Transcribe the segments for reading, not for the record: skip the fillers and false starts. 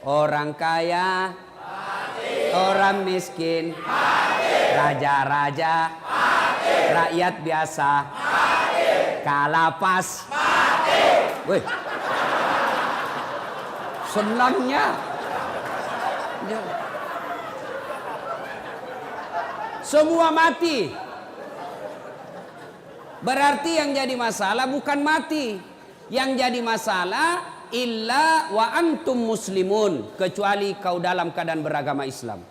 Orang kaya mati. Orang miskin mati. Raja-raja mati. Rakyat biasa mati. Kalapas mati. Wih, senangnya semua mati. Berarti yang jadi masalah bukan mati. Yang jadi masalah illa wa antum muslimun, kecuali kau dalam keadaan beragama Islam.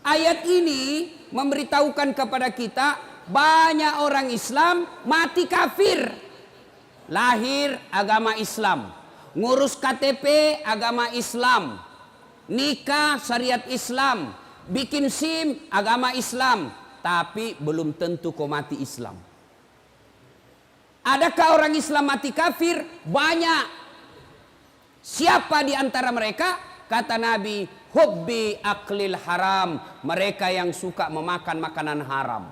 Ayat ini memberitahukan kepada kita banyak orang Islam mati kafir. Lahir agama Islam, ngurus KTP agama Islam, nikah syariat Islam, bikin SIM agama Islam, tapi belum tentu kau mati Islam. Adakah orang Islam mati kafir? Banyak. Siapa di antara mereka? Kata Nabi, hubbi aklil haram, mereka yang suka memakan makanan haram.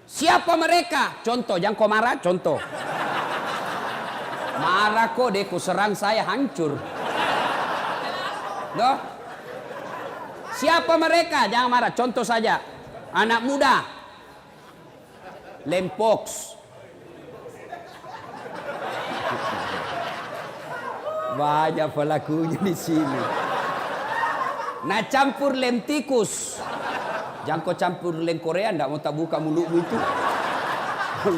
Siapa mereka? Contoh, jangan kau marah, contoh. Marah kok deh, ku serang saya hancur. Loh? Siapa mereka? Jangan marah, contoh saja. Anak muda. Lempox. Banyak pelakunya di sini. Nah, campur lem tikus. Jangan kau campur lem Korea, ndak mau tak buka mulutmu itu.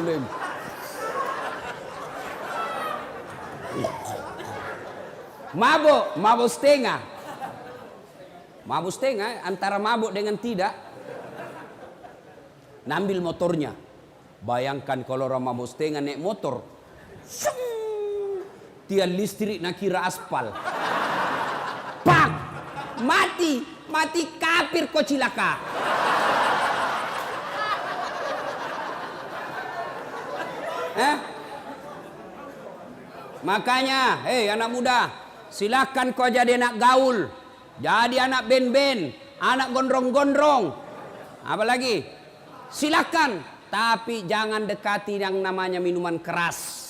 Lem. Mabuk setengah. Mabuk setengah antara mabuk dengan tidak. Nambil motornya. Bayangkan kalau orang mabuk setengah naik motor. Tiang listrik nak kira aspal. Pak! Mati! Mati kafir kau cilaka. Makanya, hei anak muda, silakan kau jadi anak gaul, jadi anak ben-ben, anak gondrong-gondrong, apa lagi? Silakan, tapi jangan dekati yang namanya minuman keras.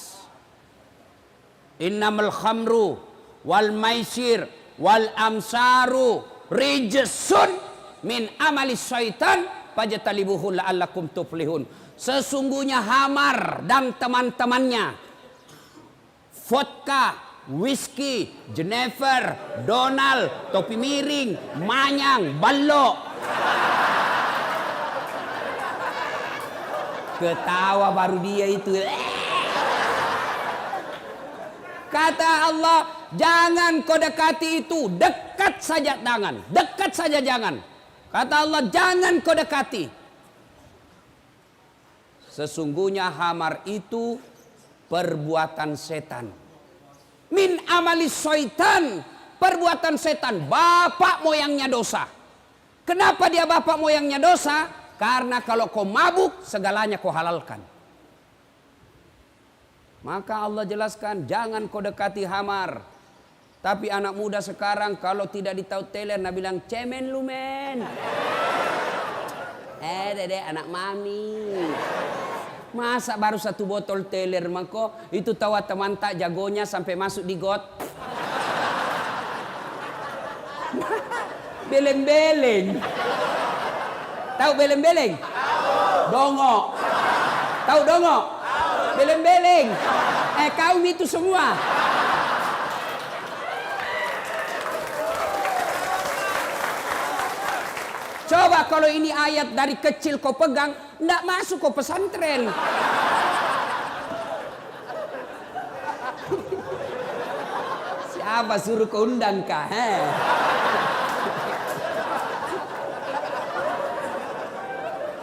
Innamal khamru wal maisir wal amsaru rijsun min amali syaitan fajtalibuhu la'allakum tuflihun. Sesungguhnya hamar dan teman-temannya, vodka, whisky, Jenever, Donald, topi miring, manyang, balok. Ketawa baru dia itu. Kata Allah, jangan kau dekati itu. Dekat saja jangan. Dekat saja jangan. Kata Allah, jangan kau dekati. Sesungguhnya hamar itu perbuatan setan. Min amali syaitan. Perbuatan setan. Bapak moyangnya dosa. Kenapa dia bapak moyangnya dosa? Karena kalau kau mabuk, segalanya kau halalkan. Maka Allah jelaskan, jangan kau dekati hamar. Tapi anak muda sekarang kalau tidak ditahu teler, nak bilang, cemen lu men. Dede anak mami. Masa baru satu botol teler mako, itu tahu teman tak jagonya sampai masuk di got. Beleng-beleng. Tahu beleng-beleng? Dongo. Tahu dongo? Beleng-beleng. Kaum itu semua. Coba kalau ini ayat dari kecil kau pegang, ndak masuk kau pesantren. Siapa suruh kau undang kah?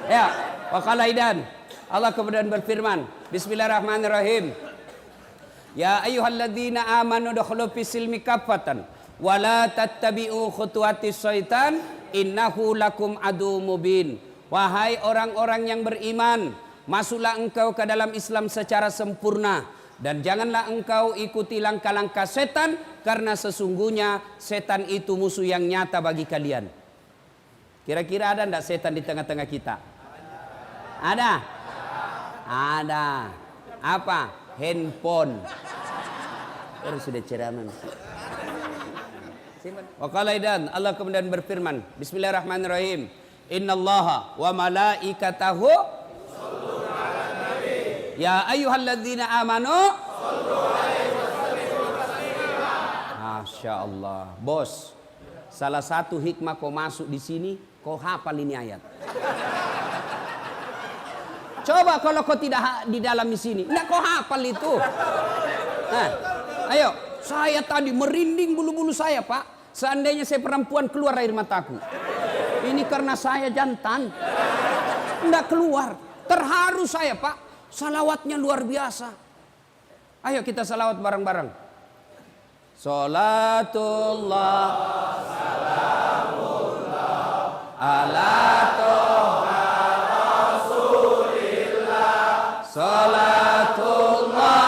Ya, waqala idan. Allah kemudian berfirman, bismillahirrahmanirrahim. Ya ayyuhalladzina amanu dukhulu fis silmi kaffatan wa la tattabi'u khutuwatis syaitan innahu lakum adu mubin. Wahai orang-orang yang beriman, masuklah engkau ke dalam Islam secara sempurna dan janganlah engkau ikuti langkah-langkah setan, karena sesungguhnya setan itu musuh yang nyata bagi kalian. Kira-kira ada enggak setan di tengah-tengah kita? Ada? Ada. Apa? Handphone. Sudah ceramah. Wa qala aidan, Allah kemudian berfirman, Bismillahirrahmanirrahim. Innallaha wa malaikatahu yusholluna 'alan nabi. Ya ayyuhalladzina amanu shollu 'alaihi wa sallimu taslima. Masya Allah, bos. Salah satu hikmah kau masuk di sini, kau hafal ini ayat. Coba kalau kau tidak di dalam di sini, enggak kau hafal itu. Nah, ayo, saya tadi merinding bulu-bulu saya, Pak. Seandainya saya perempuan keluar air mataku. Ini karena saya jantan. Enggak keluar. Terharu saya, Pak. Salawatnya luar biasa. Ayo kita salawat bareng-bareng. Salatullah salamullah ala toha rasulillah. Salatullah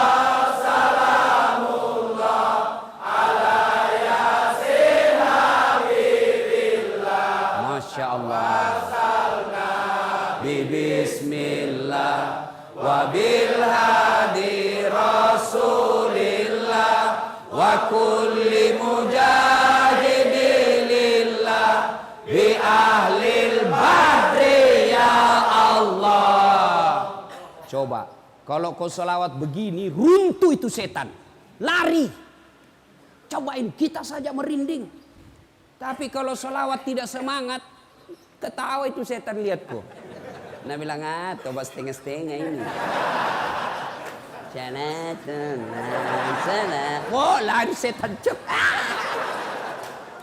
salamullah ala yasin habibillah. Masya Allah. Bismillah wa bil hadi rasulillah wa kulli mujahidilillah bi ahlil badri ya Allah. Coba kalau kau selawat begini, runtuh itu setan, lari. Cobain, kita saja merinding. Tapi kalau selawat tidak semangat, ketawa itu setan, lihat kok. Nah bilang, coba setengah-setengah ini. Wah, lari setan cep.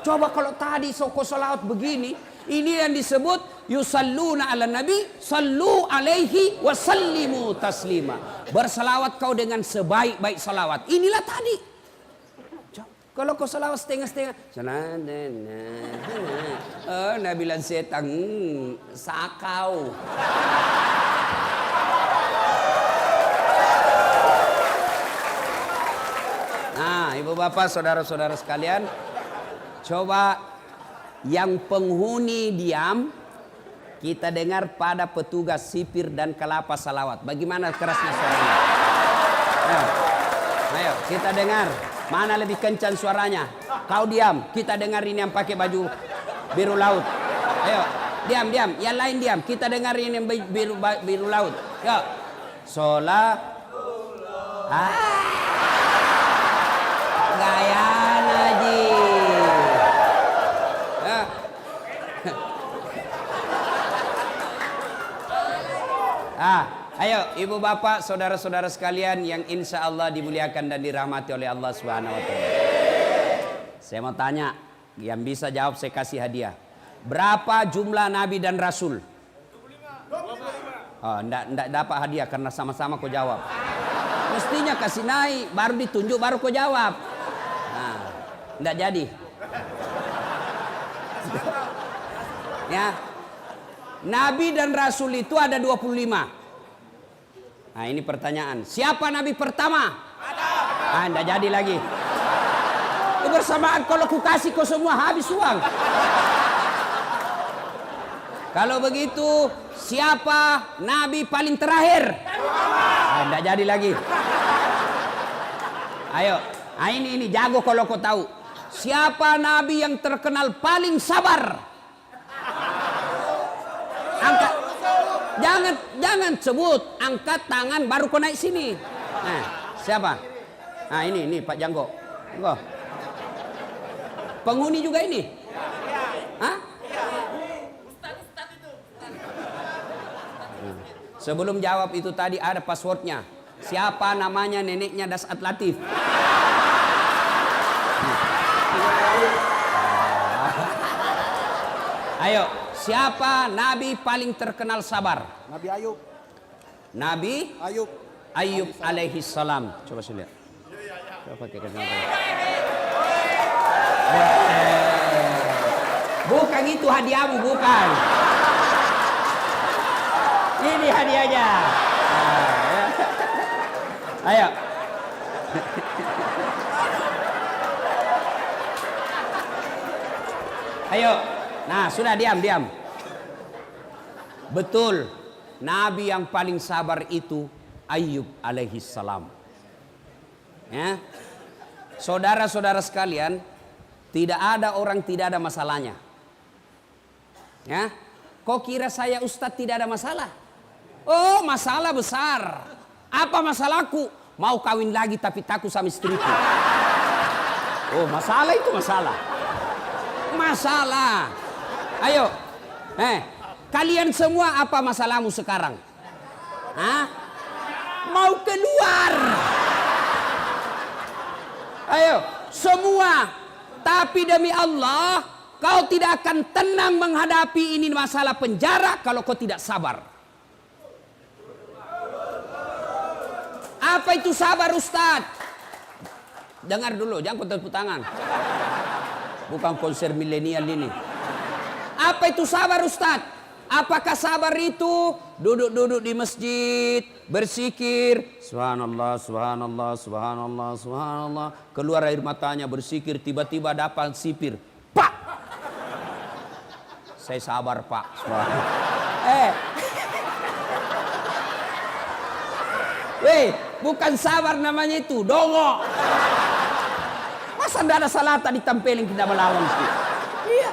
Coba kalau tadi soko salawat begini, ini yang disebut yusalluna ala nabi, sallu alaihi wa sallimu taslima. Bersalawat kau dengan sebaik-baik salawat. Inilah tadi. Kalau kau salawat setengah-setengah, nah bilang setan, sakau. Nah, ibu bapak, saudara-saudara sekalian, coba yang penghuni diam, kita dengar pada petugas sipir dan kelapa salawat. Bagaimana kerasnya suaranya? Ayo, kita dengar. Mana lebih kencang suaranya? Kau diam, kita dengar ini yang pakai baju biru laut. Ayo, diam. Yang lain diam, kita dengar ini yang biru laut. Yuk. Gaya Naji. Ayo ibu bapak, saudara-saudara sekalian yang insya Allah dimuliakan dan dirahmati oleh Allah Subhanahu wa Ta'ala. Saya mau tanya, yang bisa jawab saya kasih hadiah. Berapa jumlah nabi dan rasul? 25. Oh, enggak dapat hadiah karena sama-sama kau jawab. Mestinya kasih naik, baru ditunjuk, baru kau jawab. Nah, enggak jadi. Ya. Nabi dan rasul itu ada 25. Nah, ini pertanyaan. Siapa nabi pertama? Adam. Enggak jadi lagi. Bersamaan kalau ku kasih kau semua habis uang. Kalau begitu, siapa nabi paling terakhir? Enggak jadi lagi. Ayo, ini jago kalau kau tahu. Siapa nabi yang terkenal paling sabar? Angkat, jangan sebut, angkat tangan baru kau naik sini. Nah, siapa? Nah, ini Pak Janggo. Enggak. Penghuni juga ini? Hah? Sebelum jawab itu tadi ada passwordnya. Siapa namanya neneknya Dasat Latif? Ayo, siapa nabi paling terkenal sabar? Nabi Ayub. Nabi Ayub alaihi salam. Coba saya lihat. Coba pakai kacamata. Bukan itu hadiahmu, bukan. Ini hadiahnya. Ayo. Ayo. Nah, sudah diam. Betul. Nabi yang paling sabar itu Ayub alaihi salam. Ya. Saudara-saudara sekalian, Tidak ada orang tidak ada masalahnya. Ya, kok kira saya Ustadz tidak ada masalah? Oh, masalah besar. Apa masalahku? Mau kawin lagi tapi takut sama istriku. Oh, masalah itu masalah. Masalah. Ayo, kalian semua apa masalahmu sekarang? Hah? Mau keluar? Ayo, semua. Tapi demi Allah, kau tidak akan tenang menghadapi ini masalah penjara kalau kau tidak sabar. Apa itu sabar, Ustadz? Dengar dulu, jangan tepuk tangan. Bukan konser milenial ini. Apa itu sabar, Ustadz? Apakah sabar itu duduk-duduk di masjid, bersikir, subhanallah, subhanallah, subhanallah, subhanallah, keluar air matanya bersikir, tiba-tiba dapat sipir, pak, saya sabar pak. Bukan sabar namanya itu, dongo. Masa tidak ada salata ditempelin kita melawan sih? Iya.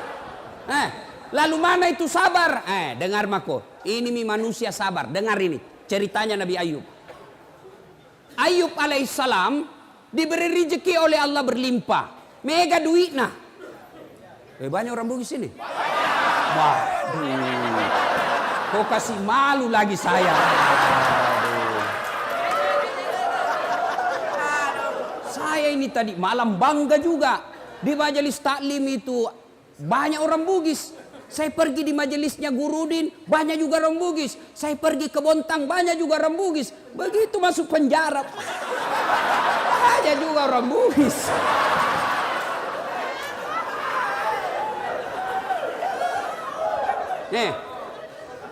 Lalu mana itu sabar? Dengar mako. Ini manusia sabar. Dengar ini. Ceritanya Nabi Ayub. Ayub alaihissalam diberi rezeki oleh Allah berlimpah. Mega duit nah. Banyak orang Bugis ini. Waduh. Kok kasih malu lagi saya. Saya ini tadi malam bangga juga. Di majelis taklim itu banyak orang Bugis. Saya pergi di majelisnya Gurudin, banyak juga orang Bugis. Saya pergi ke Bontang, banyak juga orang Bugis. Begitu masuk penjara, banyak juga orang Bugis.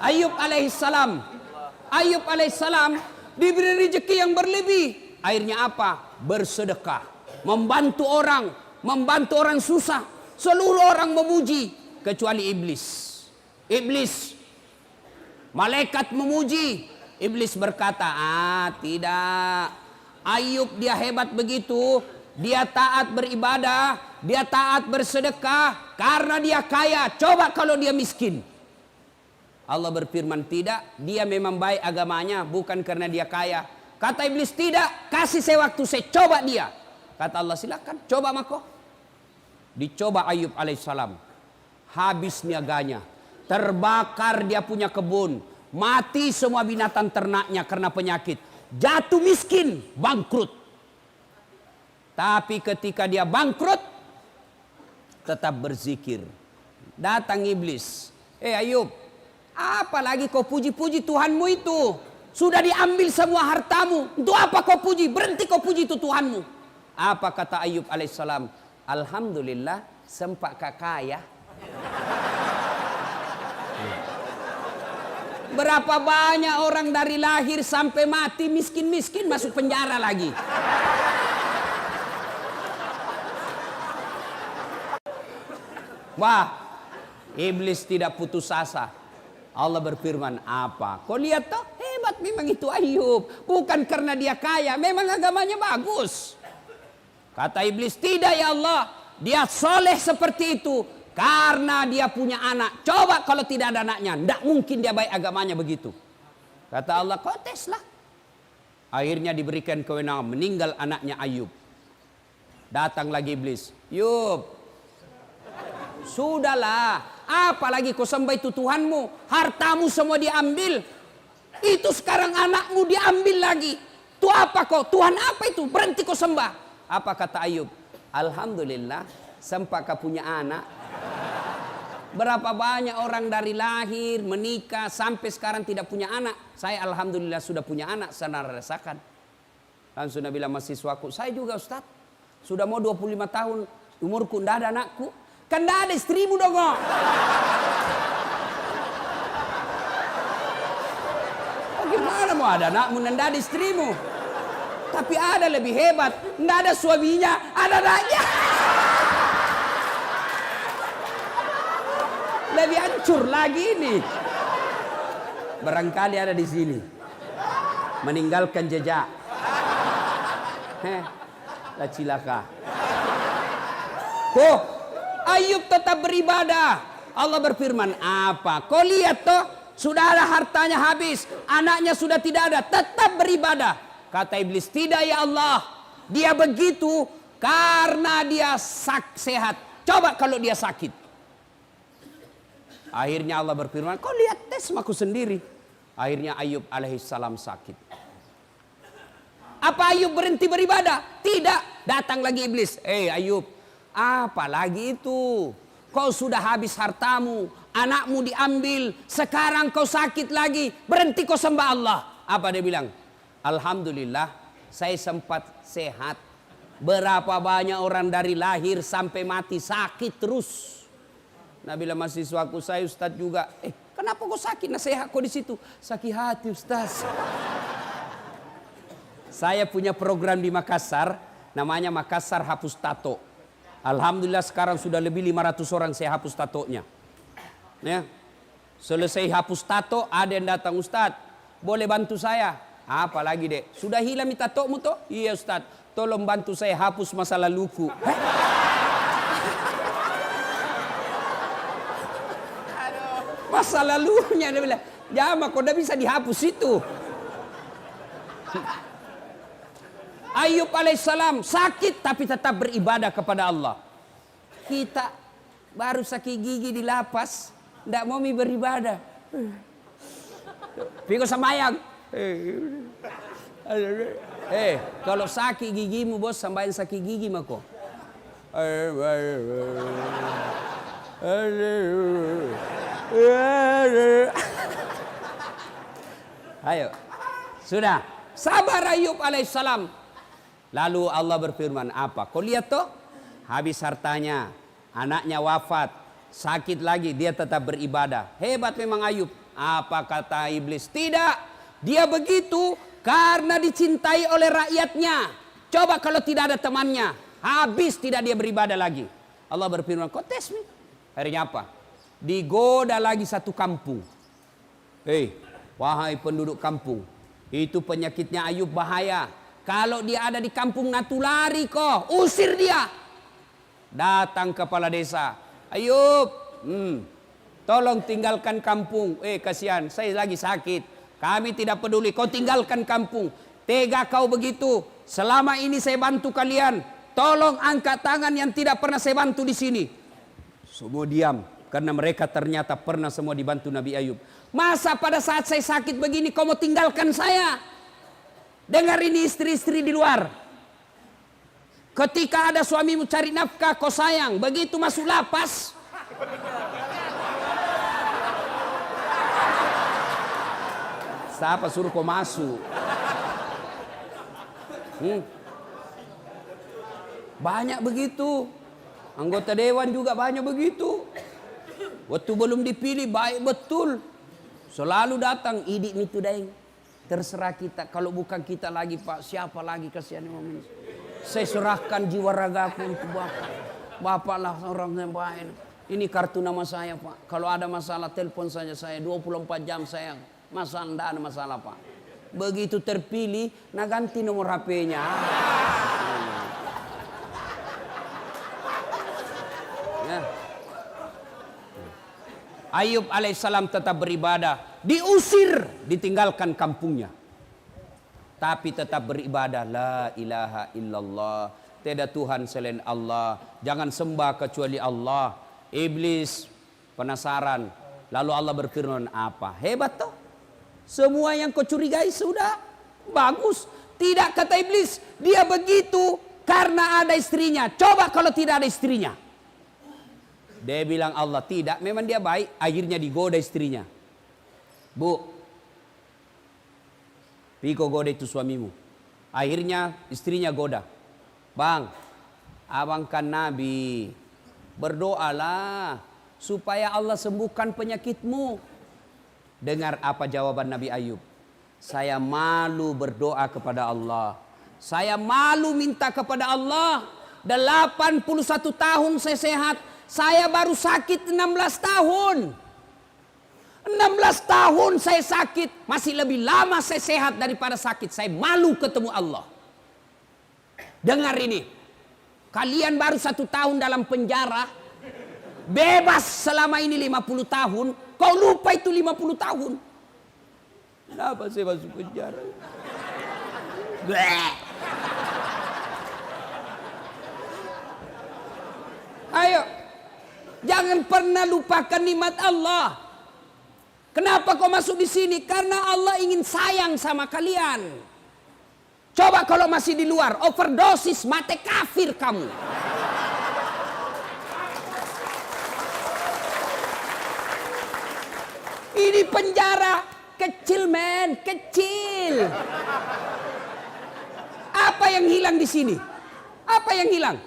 Ayub alaihissalam. Ayub alaihissalam diberi rezeki yang berlebih. Akhirnya apa? Bersedekah, membantu orang susah. Seluruh orang memuji kecuali iblis. Iblis, malaikat memuji, iblis berkata, tidak. Ayub dia hebat begitu, dia taat beribadah, dia taat bersedekah karena dia kaya. Coba kalau dia miskin. Allah berfirman, tidak, dia memang baik agamanya bukan karena dia kaya. Kata iblis, tidak, kasih saya waktu, saya coba dia. Kata Allah, silakan coba mako. Dicoba Ayub alaihissalam. Habis niaganya, terbakar dia punya kebun, mati semua binatang ternaknya karena penyakit, jatuh miskin, bangkrut. Tapi ketika dia bangkrut, tetap berzikir. Datang iblis, Ayub, apalagi kau puji-puji Tuhanmu itu? Sudah diambil semua hartamu, untuk apa kau puji? Berhenti kau puji itu Tuhanmu. Apa kata Ayub alaihissalam? Alhamdulillah, sempat kaya. Berapa banyak orang dari lahir sampai mati miskin-miskin masuk penjara lagi. Wah, iblis tidak putus asa. Allah berfirman, apa? Kau lihat toh, hebat memang itu Ayub. Bukan karena dia kaya, memang agamanya bagus. Kata iblis, tidak ya Allah, dia soleh seperti itu karena dia punya anak. Coba kalau tidak ada anaknya, tidak mungkin dia baik agamanya begitu. Kata Allah, kau teslah. Akhirnya diberikan kewenangan, meninggal anaknya Ayub. Datang lagi iblis, Yub, sudahlah, apalagi kau sembah itu Tuhanmu, hartamu semua diambil. Itu sekarang anakmu diambil lagi. Itu apa kau? Tuhan apa itu? Berhenti kau sembah. Apa kata Ayub? Alhamdulillah, sempat kau punya anak. Berapa banyak orang dari lahir, menikah, sampai sekarang tidak punya anak. Saya alhamdulillah sudah punya anak, saya rasakan. Langsung Nabi bilang mahasiswaku, saya juga Ustaz. Sudah mau 25 tahun, umurku tidak ada anakku. Kan tidak ada istrimu dong. Bagaimana mau ada anakmu dan tidak ada istrimu? Tapi ada lebih hebat, tidak ada suaminya, ada anaknya. Lebih hancur lagi ini. Barangkali ada di sini. Meninggalkan jejak. Lah cilaka. Ayub tetap beribadah. Allah berfirman, apa? Kau lihat toh, sudah ada hartanya habis, anaknya sudah tidak ada, tetap beribadah. Kata iblis, tidak ya Allah, dia begitu karena dia sehat. Coba kalau dia sakit. Akhirnya Allah berfirman, kau lihat tes aku sendiri. Akhirnya Ayub alaihissalam sakit. Apa Ayub berhenti beribadah? Tidak. Datang lagi iblis. Ayub, apa lagi itu? Kau sudah habis hartamu, anakmu diambil, sekarang kau sakit lagi. Berhenti kau sembah Allah. Apa dia bilang? Alhamdulillah, saya sempat sehat. Berapa banyak orang dari lahir sampai mati sakit terus. Nah, bila mahasiswaku saya Ustaz juga, kenapa kau sakit? Nasihat kau di situ. Sakit hati Ustaz. Saya punya program di Makassar, namanya Makassar Hapus Tato. Alhamdulillah sekarang sudah lebih 500 orang saya hapus tatonya. Ya. Selesai hapus tato, ada yang datang, Ustaz, boleh bantu saya? Apa lagi dek? Sudah hilang tatomu toh? Iya Ustaz, tolong bantu saya hapus masa laluku. Masa lalunya, dia bilang, jama kok udah bisa dihapus itu. Ayub alaihissalam sakit tapi tetap beribadah kepada Allah. Kita baru sakit gigi di lapas, tidak mau beribadah. Piko sembahyang. Kalau sakit gigimu bos, sembahyang sakit gigi mako. Ayo, sudah. Sabar Ayub alaihissalam. Lalu Allah berfirman, apa? Kau lihat toh, habis hartanya, anaknya wafat, sakit lagi, dia tetap beribadah. Hebat memang Ayub. Apa kata iblis? Tidak, dia begitu karena dicintai oleh rakyatnya. Coba kalau tidak ada temannya, habis tidak dia beribadah lagi. Allah berfirman, kau tes nih. Akhirnya apa? Digoda lagi satu kampung. Wahai penduduk kampung, itu penyakitnya Ayub bahaya. Kalau dia ada di kampung natulari kok, usir dia. Datang kepala desa, Ayub, tolong tinggalkan kampung. Kasihan, saya lagi sakit. Kami tidak peduli, kau tinggalkan kampung. Tega kau begitu. Selama ini saya bantu kalian. Tolong angkat tangan yang tidak pernah saya bantu di sini. Semua diam, karena mereka ternyata pernah semua dibantu Nabi Ayub. Masa pada saat saya sakit begini kau mau tinggalkan saya? Dengar ini istri-istri di luar. Ketika ada suamimu cari nafkah, kau sayang. Begitu masuk lapas, siapa suruh kau masuk? Banyak begitu. Anggota dewan juga banyak begitu. Waktu belum dipilih baik betul. Selalu datang, idik itu daeng. Terserah kita, kalau bukan kita lagi Pak, siapa lagi kasihan ini? Saya serahkan jiwa ragaku untuk Bapak. Bapak lah orang yang baik. Ini kartu nama saya Pak. Kalau ada masalah telepon saja saya, 24 jam saya. Masalah, tidak ada masalah Pak. Begitu terpilih, nah ganti nomor HP-nya. Ya. Ayub alaihissalam tetap beribadah. Diusir, ditinggalkan kampungnya. Tapi tetap beribadah. La ilaha illallah. Tiada Tuhan selain Allah. Jangan sembah kecuali Allah. Iblis penasaran. Lalu Allah berfirman, apa? Hebat toh. Semua yang kau curigai sudah bagus. Tidak, kata iblis. Dia begitu karena ada istrinya. Coba kalau tidak ada istrinya. Dia bilang Allah tidak. Memang dia baik. Akhirnya digoda istrinya. Bu, Piko goda itu suamimu. Akhirnya istrinya goda. Bang, abang kan Nabi. Berdoalah supaya Allah sembuhkan penyakitmu. Dengar apa jawaban Nabi Ayub. Saya malu berdoa kepada Allah. Saya malu minta kepada Allah. 81 tahun saya sehat. Saya baru sakit 16 tahun. 16 tahun saya sakit, masih lebih lama saya sehat daripada sakit. Saya malu ketemu Allah. Dengar ini, kalian baru 1 tahun dalam penjara, bebas selama ini 50 tahun, kau lupa itu 50 tahun. Kenapa saya masuk penjara? Bleh. Ayo, jangan pernah lupakan nikmat Allah. Kenapa kau masuk di sini? Karena Allah ingin sayang sama kalian. Coba kalau masih di luar, overdosis, mati kafir kamu. Ini penjara kecil, men, kecil. Apa yang hilang di sini? Apa yang hilang?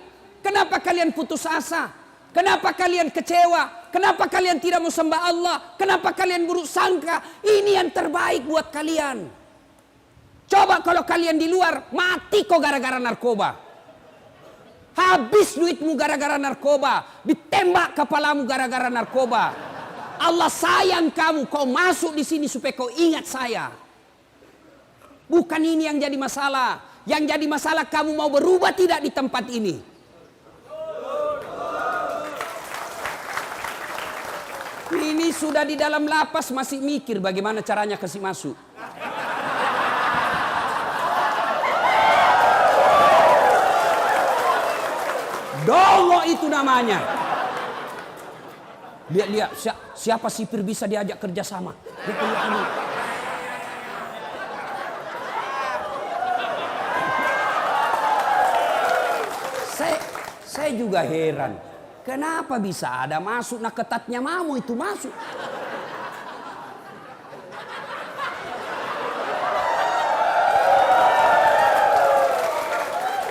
Kenapa kalian putus asa? Kenapa kalian kecewa? Kenapa kalian tidak mau sembah Allah? Kenapa kalian buruk sangka? Ini yang terbaik buat kalian. Coba kalau kalian di luar, mati kok gara-gara narkoba. Habis duitmu gara-gara narkoba. Ditembak kepalamu gara-gara narkoba. Allah sayang kamu, kau masuk di sini supaya kau ingat saya. Bukan ini yang jadi masalah. Yang jadi masalah kamu mau berubah tidak di tempat ini. Ini sudah di dalam lapas masih mikir bagaimana caranya kasih masuk. Dongo itu namanya. Lihat siapa sipir bisa diajak kerjasama. Saya juga heran. Kenapa bisa ada masuk, nah ketatnya mamu itu masuk.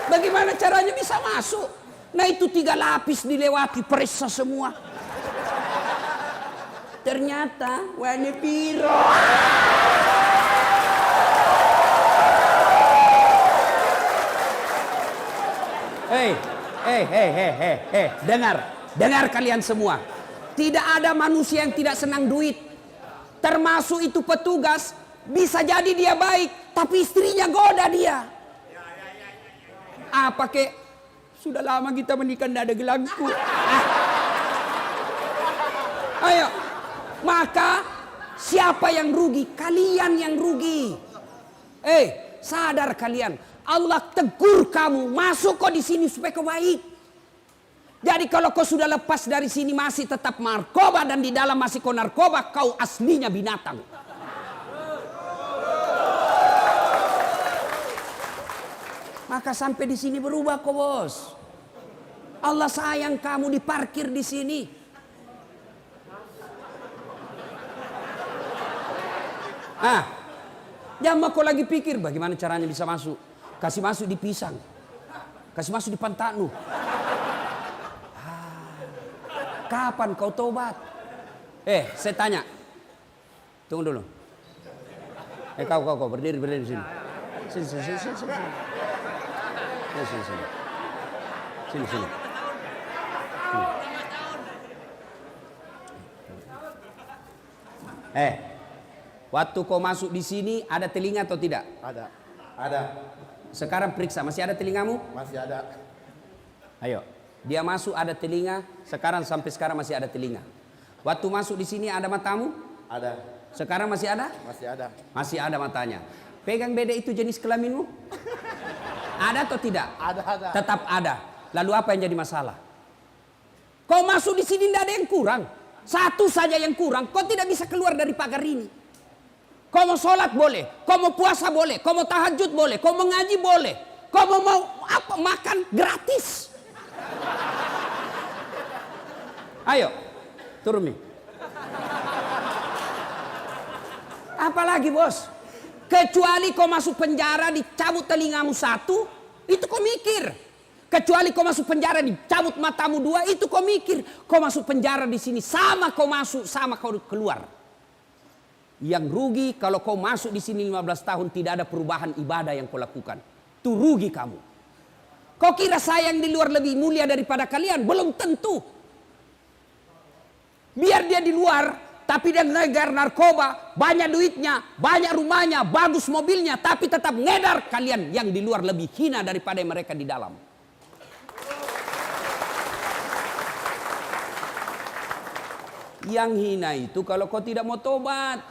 Bagaimana caranya bisa masuk? Nah itu 3 lapis dilewati, periksa semua. Ternyata warna biru. Dengar kalian semua. Tidak ada manusia yang tidak senang duit. Termasuk itu petugas. Bisa jadi dia baik, tapi istrinya goda dia. Apa kek? Sudah lama kita menikah, tidak ada gelangku. Ayo. Maka siapa yang rugi? Kalian yang rugi. Sadar kalian. Allah tegur kamu, masuk kau di sini supaya kau baik. Jadi kalau kau sudah lepas dari sini masih tetap narkoba dan di dalam masih kau narkoba, kau aslinya binatang. Maka sampai di sini berubah kau, bos. Allah sayang kamu, diparkir di sini. Jangan kau lagi pikir bagaimana caranya bisa masuk. Kasih masuk di pisang. Kasih masuk di Pantanu. Kapan kau tobat? Saya tanya. Tunggu dulu. Kau berdiri di sini. Sini. Sini. Waktu kau masuk di sini ada telinga atau tidak? Ada. Sekarang periksa, masih ada telingamu? Masih ada. Ayo, dia masuk ada telinga, sampai sekarang masih ada telinga. Waktu masuk di sini ada matamu? Ada. Sekarang masih ada? Masih ada. Masih ada matanya. Pegang beda itu jenis kelaminmu? Ada atau tidak? Ada. Tetap ada. Lalu apa yang jadi masalah? Kau masuk di sini tidak ada yang kurang. Satu saja yang kurang, kau tidak bisa keluar dari pagar ini. Kau mau sholat boleh, kau mau puasa boleh, kau mau tahajud boleh, kau mau ngaji boleh, kau mau apa makan gratis. Ayo, turun nih. Apalagi bos, kecuali kau masuk penjara dicabut telingamu 1, itu kau mikir. Kecuali kau masuk penjara dicabut matamu 2, itu kau mikir. Kau masuk penjara di sini sama kau masuk sama kau keluar. Yang rugi kalau kau masuk di sini 15 tahun tidak ada perubahan ibadah yang kau lakukan. Itu rugi kamu. Kau kira saya yang di luar lebih mulia daripada kalian? Belum tentu. Biar dia di luar, tapi dia ngegar narkoba, banyak duitnya, banyak rumahnya, bagus mobilnya, tapi tetap ngedar. Kalian yang di luar lebih hina daripada mereka di dalam. Yang hina itu kalau kau tidak mau tobat.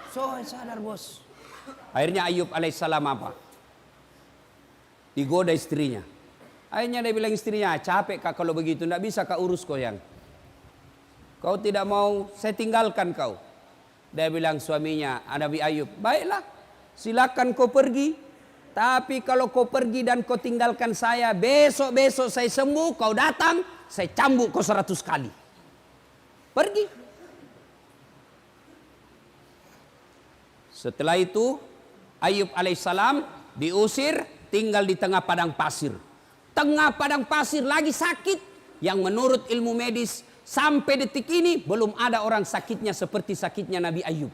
So, sadar bos. Akhirnya Ayub alaihissalam apa? Digoda istrinya. Akhirnya dia bilang istrinya, capek kak kalau begitu, tidak bisa kak urus kau yang. Kau tidak mau, saya tinggalkan kau. Dia bilang suaminya, Nabi Ayub, baiklah, silakan kau pergi. Tapi kalau kau pergi dan kau tinggalkan saya, besok-besok saya sembuh, kau datang, saya cambuk kau 100 kali. Pergi. Setelah itu, Ayub alaihissalam diusir, tinggal di tengah padang pasir. Tengah padang pasir lagi sakit, yang menurut ilmu medis, sampai detik ini belum ada orang sakitnya seperti sakitnya Nabi Ayub.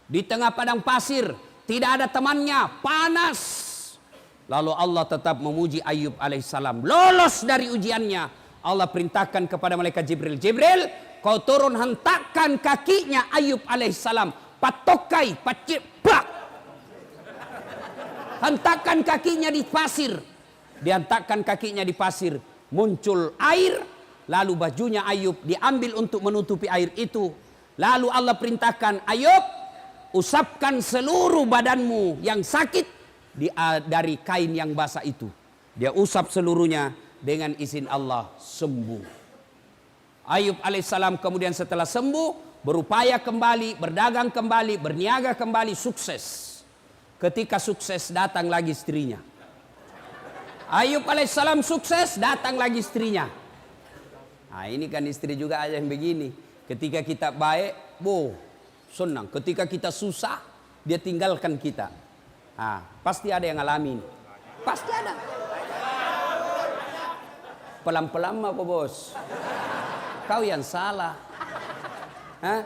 Di tengah padang pasir, tidak ada temannya, panas. Lalu Allah tetap memuji Ayub alaihissalam. Lolos dari ujiannya. Allah perintahkan kepada malaikat Jibril. Jibril, kau turun hentakkan kakinya Ayub alaihissalam. Patokai, paciprak. Hentakkan kakinya di pasir. Dihentakkan kakinya di pasir. Muncul air. Lalu bajunya Ayub diambil untuk menutupi air itu. Lalu Allah perintahkan, Ayub, usapkan seluruh badanmu yang sakit dari kain yang basah itu. Dia usap seluruhnya, dengan izin Allah sembuh. Ayub alaihissalam kemudian setelah sembuh, berupaya kembali, berdagang kembali, berniaga kembali, sukses. Ketika sukses, datang lagi istrinya. Ayub alaihissalam sukses, datang lagi istrinya. Nah, ini kan istri juga aja yang begini. Ketika kita baik, senang. Ketika kita susah, dia tinggalkan kita. Nah, pasti ada yang ngalamin. Pasti ada. Pelan-pelan mah kok bos. Kau yang salah. Hah?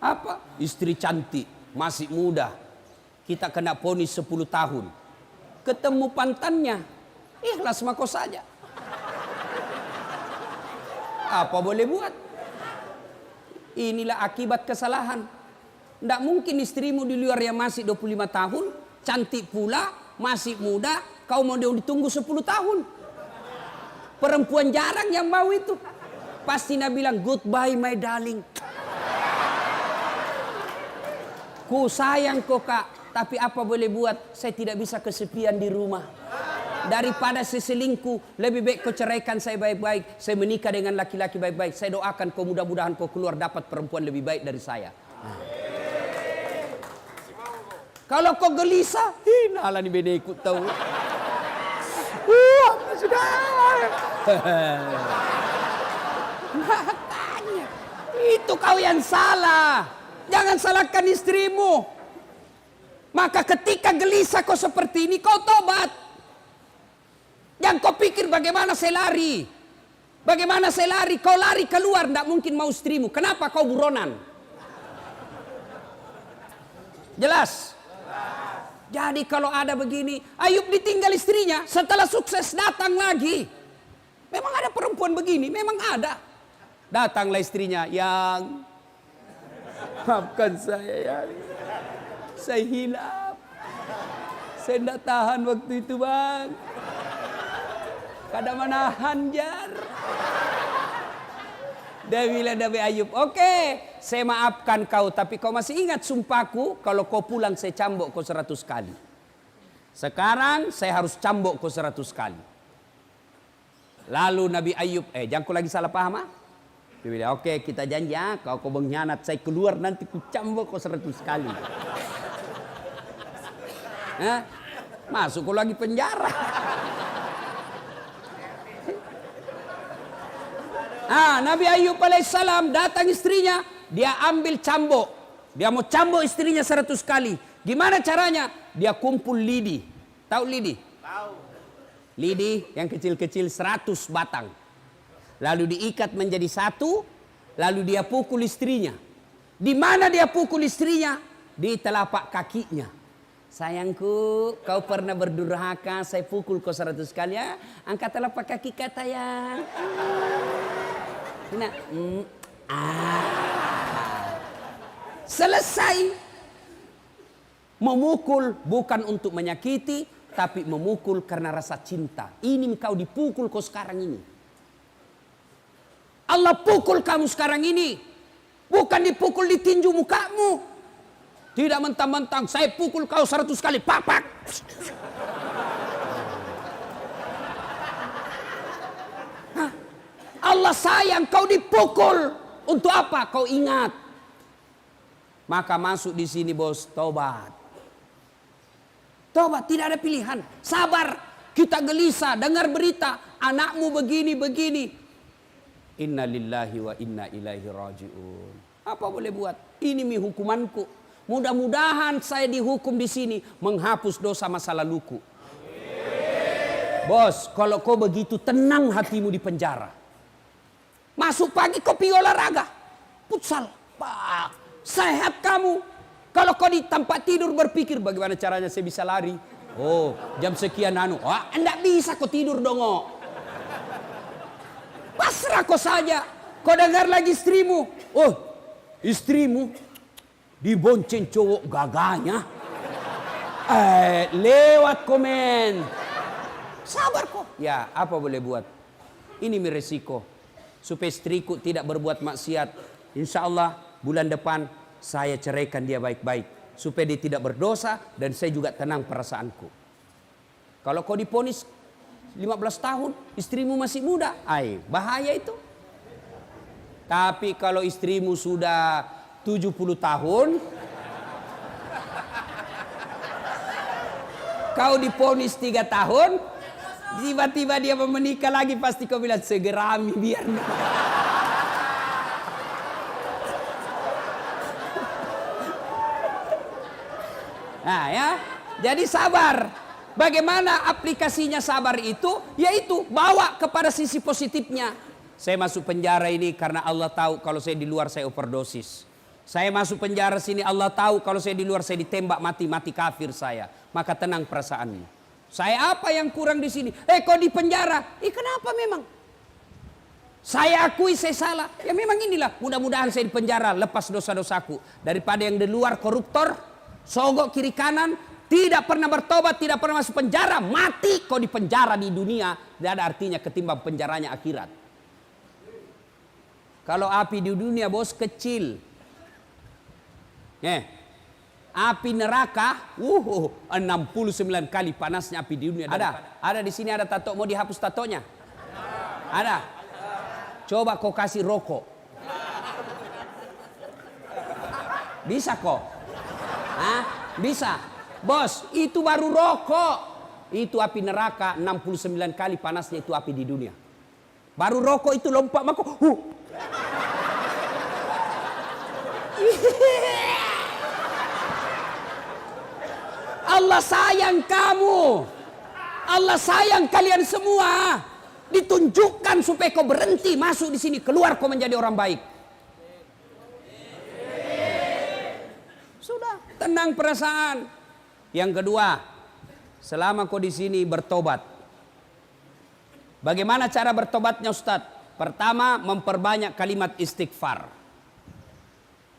Apa? Istri cantik, masih muda. Kita kena vonis 10 tahun. Ketemu pantannya, ikhlas mako saja. Apa boleh buat? Inilah akibat kesalahan. Tidak mungkin istrimu di luar yang masih 25 tahun, cantik pula, masih muda, kau mau dia ditunggu 10 tahun. Perempuan jarang yang mau itu. Pasti dia bilang, goodbye my darling. Ku sayang kok kak, tapi apa boleh buat, saya tidak bisa kesepian di rumah. Daripada saya selingkuh, lebih baik kau ceraikan saya baik-baik. Saya menikah dengan laki-laki baik-baik. Saya doakan kau mudah-mudahan kau keluar dapat perempuan lebih baik dari saya. Kalau kau gelisah, nalah ni beda ikut tahu. Sudah. Makanya, itu kau yang salah. Jangan salahkan istrimu. Maka ketika gelisah kau seperti ini, kau tobat. Jangan kau pikir bagaimana saya lari. Bagaimana saya lari? Kau lari keluar, tidak mungkin mau istrimu. Kenapa kau buronan? Jelas? Jadi kalau ada begini, Ayub ditinggal istrinya, setelah sukses datang lagi. Memang ada perempuan begini, memang ada. Datanglah istrinya, yang maafkan saya ya. Saya hilaf. Saya tidak tahan waktu itu bang. Kada menahan jar. Dia bilang Nabi Ayub, oke, saya maafkan kau, tapi kau masih ingat sumpahku, kalau kau pulang saya cambuk kau 100 kali. Sekarang saya harus cambuk kau 100 kali. Lalu Nabi Ayub, jangan kau lagi salah paham ah? Dia bilang, oke, kita janji ya, kau mengkhianat, saya keluar nanti ku cambuk kau 100 kali. Masuk kau lagi penjara. Nabi Ayub alaihissalam datang istrinya, dia ambil cambuk. Dia mau cambuk istrinya 100 kali. Gimana caranya? Dia kumpul lidi. Tahu lidi? Tahu. Lidi yang kecil-kecil 100 batang. Lalu diikat menjadi satu, lalu dia pukul istrinya. Di mana dia pukul istrinya? Di telapak kakinya. Sayangku, kau pernah berdurhaka, saya pukul kau 100 kali ya. Angkat telapak kaki kata ya. Nah, selesai. Memukul bukan untuk menyakiti, tapi memukul karena rasa cinta. Ini kau dipukul kau sekarang ini. Allah pukul kamu sekarang ini. Bukan dipukul di tinju mukamu. Tidak mentang-mentang saya pukul kau 100 kali. Pak, pak. Allah sayang kau dipukul. Untuk apa? Kau ingat. Maka masuk di sini bos, tobat. Tobat, tidak ada pilihan. Sabar. Kita gelisah dengar berita anakmu begini. Inna lillahi wa inna ilaihi raji'un. Apa boleh buat? Ini hukumanku. Mudah-mudahan saya dihukum di sini menghapus dosa masa laluku. Bos, kalau kau begitu tenang hatimu di penjara. Masuk pagi kau pergi olahraga. Futsal. Sehat kamu. Kalau kau di tempat tidur berpikir bagaimana caranya saya bisa lari. Oh, jam sekian enggak bisa kau tidur dong. Pasrah kau saja. Kau dengar lagi istrimu. Oh, istrimu dibonceng cowok gagahnya. Lewat komen. Sabar kau. Ya, apa boleh buat? Ini resiko. Supaya istriku tidak berbuat maksiat. Insya Allah bulan depan saya ceraikan dia baik-baik. Supaya dia tidak berdosa dan saya juga tenang perasaanku. Kalau kau diponis 15 tahun, istrimu masih muda, bahaya itu. Tapi kalau istrimu sudah 70 tahun, kau diponis 3 tahun, tiba-tiba dia mau menikah lagi, pasti kau bilang segerami biar. Nah ya, jadi sabar. Bagaimana aplikasinya sabar itu? Yaitu bawa kepada sisi positifnya. Saya masuk penjara ini karena Allah tahu kalau saya di luar saya overdosis. Saya masuk penjara sini Allah tahu kalau saya di luar saya ditembak mati kafir saya. Maka tenang perasaanmu. Saya apa yang kurang di sini? Kau di penjara. Kenapa memang? Saya akui saya salah. Ya memang inilah. Mudah-mudahan saya di penjara lepas dosa-dosaku. Daripada yang di luar koruptor, sogok kiri kanan, tidak pernah bertobat, tidak pernah masuk penjara, mati kau di penjara di dunia, tidak ada artinya ketimbang penjaranya akhirat. Kalau api di dunia bos kecil. Api neraka, 69 kali panasnya api di dunia. Ada di sini ada tato, mau dihapus tatonya? Ada. Coba kau kasih rokok. Bisa kok? Bisa. Bos, itu baru rokok. Itu api neraka 69 kali panasnya itu api di dunia. Baru rokok itu lompat maka. Allah sayang kamu. Allah sayang kalian semua. Ditunjukkan supaya kau berhenti masuk di sini, keluar kau menjadi orang baik. Sudah, tenang perasaan. Yang kedua, selama kau di sini bertobat. Bagaimana cara bertobatnya Ustaz? Pertama, memperbanyak kalimat istighfar.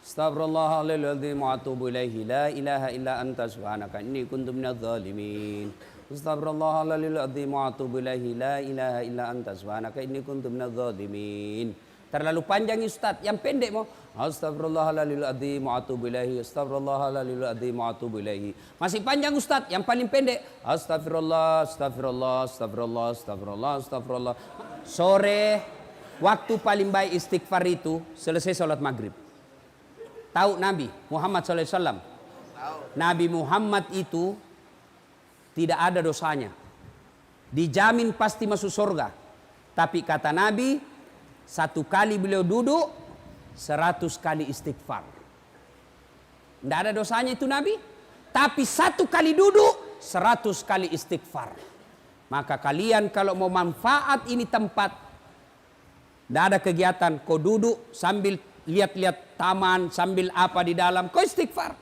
Astaghfirullahaladzim wa atubu ilaihi la ilaha illa anta subhanaka inni kuntu minadz zalimin. Astaghfirullahaladzim wa atubu ilaihi la ilaha illa anta subhanaka inni kuntu minadz zalimin. Terlalu panjang Ustaz, yang pendek mau Astaghfirullahaladzim wa atubu ilaihi. Astaghfirullahaladzim wa atubu ilaihi. Masih panjang Ustaz, yang paling pendek Astagfirullah, astagfirullah, astagfirullah, astagfirullah, astagfirullah. Sore waktu paling baik istighfar itu selesai sholat maghrib. Tahu Nabi Muhammad SAW? Nabi Muhammad itu tidak ada dosanya, dijamin pasti masuk surga. Tapi kata Nabi, satu kali beliau duduk 100 kali istighfar. Tidak ada dosanya itu Nabi. Tapi satu kali duduk 100 kali istighfar. Maka kalian kalau mau manfaat ini tempat, tidak ada kegiatan, kau duduk sambil lihat-lihat taman, sambil apa di dalam, kau istighfar.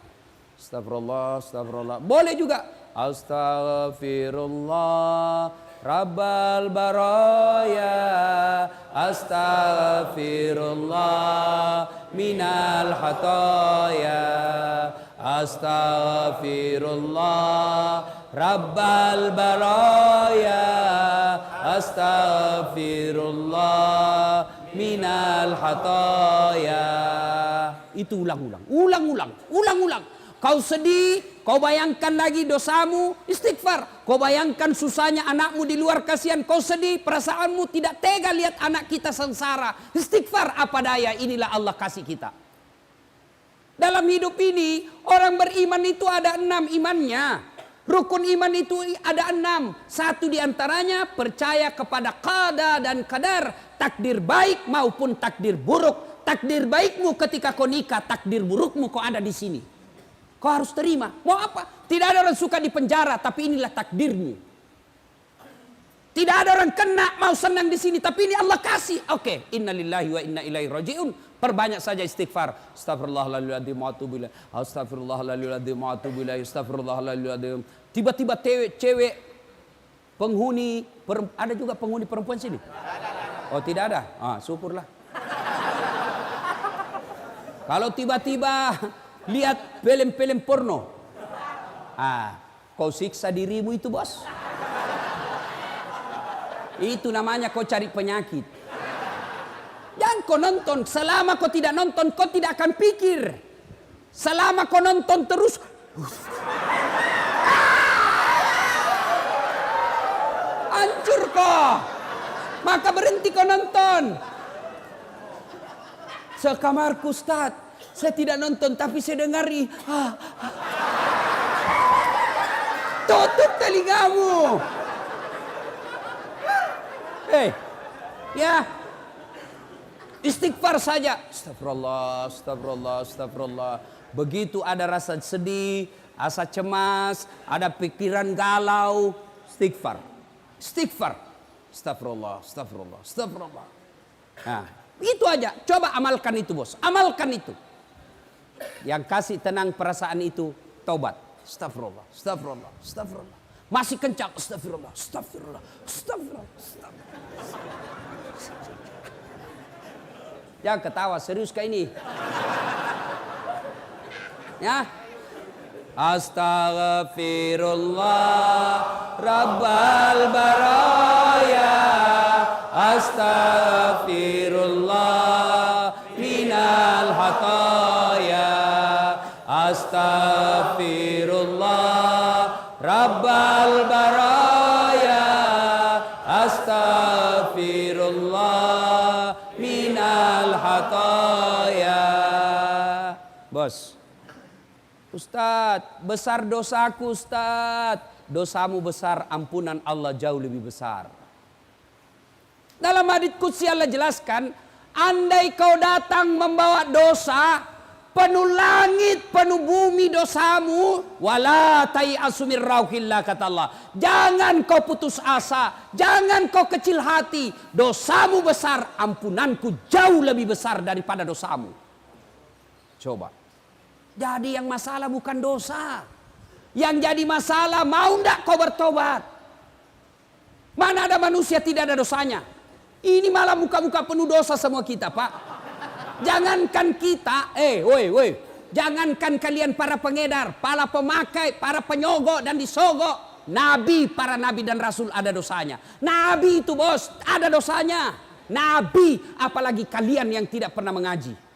Astagfirullah, astagfirullah. Boleh juga Astaghfirullah Rabbal baraya, astaghfirullah minal hataya, astaghfirullah Rabbal baraya astaghfirullah minal hataya. Itu ulang-ulang. Kau sedih, kau bayangkan lagi dosamu, istighfar. Kau bayangkan susahnya anakmu di luar, kasihan, kau sedih, perasaanmu tidak tega lihat anak kita sengsara. Istighfar, apa daya, inilah Allah kasih kita. Dalam hidup ini, orang beriman itu ada 6 imannya. Rukun iman itu ada 6. Satu diantaranya percaya kepada qada dan qadar. Takdir baik maupun takdir buruk. Takdir baikmu ketika kau nikah, takdir burukmu kau ada di sini. Kau harus terima. Mau apa? Tidak ada orang suka di penjara, tapi inilah takdirmu. Tidak ada orang kena mau senang di sini, tapi ini Allah kasih. Oke, innalillahi wa inna ilaihi rajiun. Perbanyak saja istighfar. Astagfirullahaladzim wa atubu ilaih. Astagfirullahaladzim wa atubu ilaih. Astagfirullahaladzim. Tiba-tiba cewek penghuni, ada juga penghuni perempuan sini? Oh, tidak ada. Syukurlah. Kalau tiba-tiba lihat film-film porno, kau siksa dirimu itu, bos. Itu namanya kau cari penyakit. Jangan kau nonton. Selama kau tidak nonton, kau tidak akan pikir. Selama kau nonton terus, hancur kau. Maka berhenti kau nonton. Sekamarku, Ustaz, saya tidak nonton tapi saya dengari. Tutup telingamu. Ya. Istighfar saja. Astagfirullah. Begitu ada rasa sedih, rasa cemas, ada pikiran galau, istighfar. Astagfirullah. Nah, itu aja. Coba amalkan itu, bos. Amalkan itu. Yang kasih tenang perasaan itu taubat. Astagfirullah. Masih kencang. Astagfirullah. Jangan ketawa, serius kayak ini. Ya. Astaghfirullah Rabbal baraya. Astaghfirullah minal hataya. Astaghfirullah Rabbal baraya. Astaghfirullah minal hataya. Bos, Ustadz, besar dosaku, Ustadz. Dosamu besar, ampunan Allah jauh lebih besar. Dalam hadits qudsi Allah jelaskan, andai kau datang membawa dosa, penuh langit, penuh bumi dosamu, wala tai'asu min rauhillah, kata Allah. Jangan kau putus asa, jangan kau kecil hati. Dosamu besar, ampunanku jauh lebih besar daripada dosamu. Coba. Jadi yang masalah bukan dosa. Yang jadi masalah, mau ndak kau bertobat? Mana ada manusia tidak ada dosanya? Ini malah muka-muka penuh dosa semua kita, Pak. Jangankan kita, jangankan kalian para pengedar, para pemakai, para penyogok dan disogok. Nabi, para nabi dan rasul ada dosanya. Nabi itu, bos, ada dosanya. Nabi, apalagi kalian yang tidak pernah mengaji.